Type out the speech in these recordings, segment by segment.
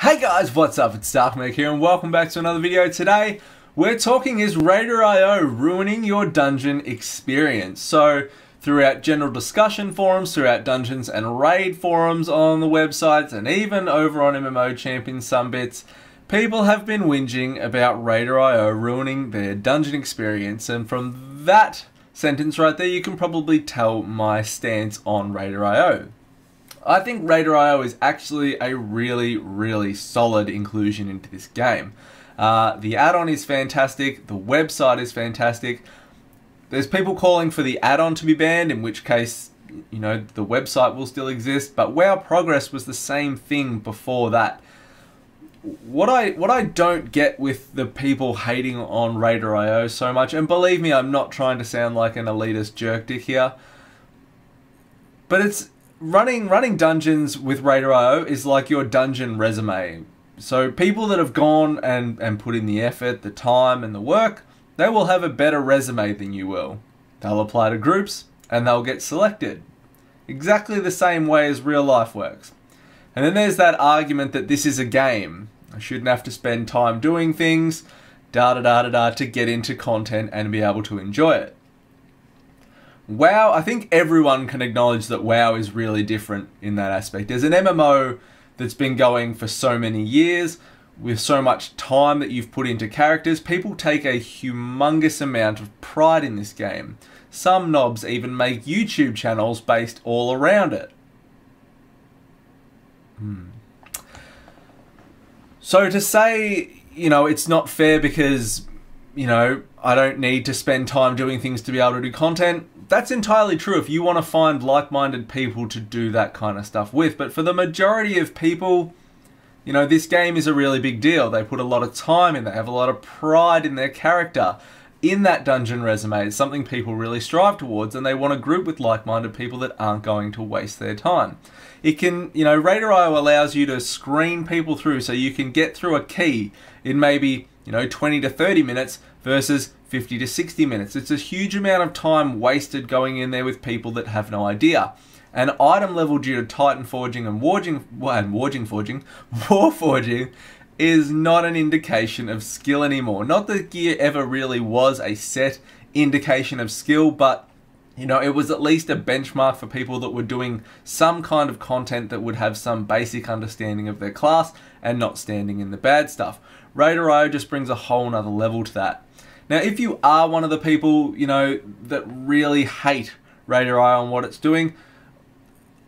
Hey guys, what's up? It's Darkmerc here and welcome back to another video. Today we're talking is Raider.io ruining your dungeon experience? So throughout general discussion forums, throughout dungeons and raid forums on the websites, and even over on MMO Champion Sunbits, people have been whinging about Raider.io ruining their dungeon experience, and from that sentence right there you can probably tell my stance on Raider.io. I think Raider.io is actually a really solid inclusion into this game. The add-on is fantastic, the website is fantastic. There's people calling for the add-on to be banned, in which case, you know, the website will still exist, but WoW Progress was the same thing before that. What I don't get with the people hating on Raider.io so much, and believe me, I'm not trying to sound like an elitist jerk dick here, but it's running dungeons with Raider.io is like your dungeon resume. So people that have gone and put in the effort, the time and the work, they will have a better resume than you will. They'll apply to groups and they'll get selected. Exactly the same way as real life works. And then there's that argument that this is a game. I shouldn't have to spend time doing things, to get into content and be able to enjoy it. WoW, I think everyone can acknowledge that WoW is really different in that aspect. There's an MMO that's been going for so many years, with so much time that you've put into characters. People take a humongous amount of pride in this game. Some knobs even make YouTube channels based all around it. So to say, you know, it's not fair because, you know, I don't need to spend time doing things to be able to do content, that's entirely true if you want to find like-minded people to do that kind of stuff with. But for the majority of people, you know, this game is a really big deal. They put a lot of time in, they have a lot of pride in their character, in that dungeon resume. It's something people really strive towards, and they want to group with like-minded people that aren't going to waste their time. It can, you know, Raider.io allows you to screen people through, so you can get through a key in maybe, you know, 20 to 30 minutes versus 50 to 60 minutes. It's a huge amount of time wasted going in there with people that have no idea. And item level due to Titan Forging and Warforging is not an indication of skill anymore. Not that gear ever really was a set indication of skill, but you know, it was at least a benchmark for people that were doing some kind of content that would have some basic understanding of their class and not standing in the bad stuff. Raider.io just brings a whole nother level to that. Now, if you are one of the people, you know, that really hate Raider.io and what it's doing,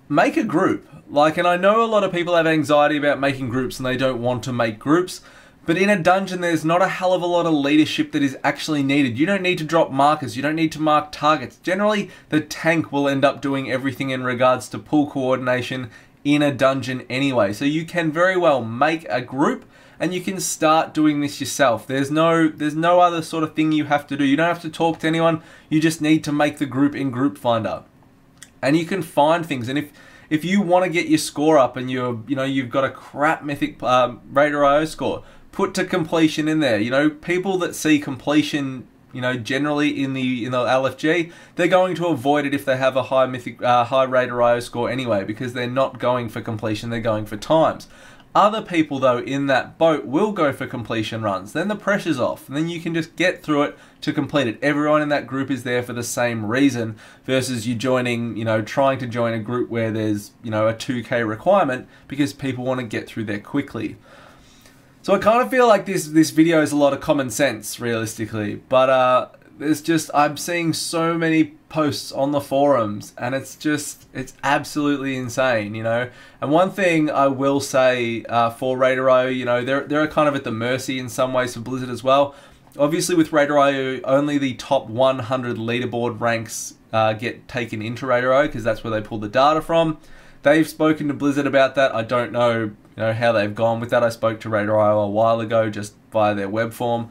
make a group. Like, and I know a lot of people have anxiety about making groups and they don't want to make groups, but in a dungeon there's not a hell of a lot of leadership that is actually needed. You don't need to drop markers, you don't need to mark targets. Generally, the tank will end up doing everything in regards to pull coordination in a dungeon anyway. So you can very well make a group and you can start doing this yourself. There's no other sort of thing you have to do. You don't have to talk to anyone, you just need to make the group in Group Finder. And you can find things, and if you want to get your score up and you've got a crap mythic Raider.io score, put to completion in there. You know, people that see completion, you know, generally in the LFG, they're going to avoid it if they have a high Raider.io score anyway, because they're not going for completion, they're going for times. Other people though in that boat will go for completion runs. Then the pressure's off, and then you can just get through it to complete it. Everyone in that group is there for the same reason, versus you joining, you know, trying to join a group where there's, you know, a 2k requirement because people want to get through there quickly. So I kind of feel like this video is a lot of common sense, realistically, but I'm seeing so many posts on the forums, and it's absolutely insane, you know. And one thing I will say for Raider.io, you know, they're kind of at the mercy in some ways for Blizzard as well. Obviously with Raider.io, only the top 100 leaderboard ranks get taken into Raider.io, because that's where they pull the data from. They've spoken to Blizzard about that. I don't know, you know, how they've gone with that. I spoke to Raider.io a while ago just via their web form.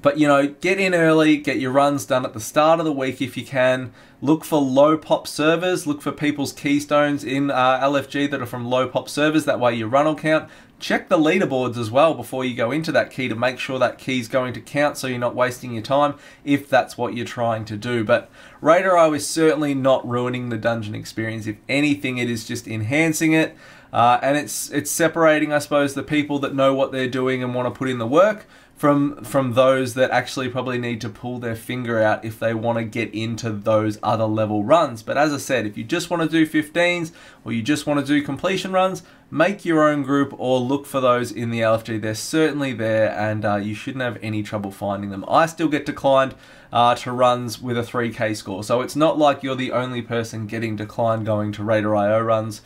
But, you know, get in early, get your runs done at the start of the week if you can. Look for low pop servers, look for people's keystones in LFG that are from low pop servers, that way your run will count. Check the leaderboards as well before you go into that key to make sure that key's going to count so you're not wasting your time if that's what you're trying to do. But Raider.io is certainly not ruining the dungeon experience. If anything, it is just enhancing it. and it's separating, I suppose, the people that know what they're doing and want to put in the work from those that actually probably need to pull their finger out if they want to get into those other level runs. But as I said, if you just want to do 15s or you just want to do completion runs, make your own group or look for those in the LFG. They're certainly there, and you shouldn't have any trouble finding them. I still get declined to runs with a 3K score, so it's not like you're the only person getting declined going to Raider.io runs,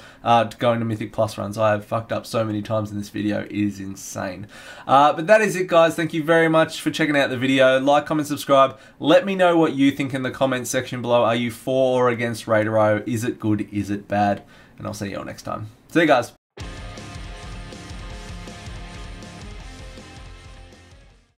going to Mythic Plus runs. I have fucked up so many times in this video, it is insane. But that is it, guys. Thank you very much for checking out the video. Like, comment, subscribe. Let me know what you think in the comments section below. Are you for or against Raider.io? Is it good? Is it bad? And I'll see you all next time. See you guys.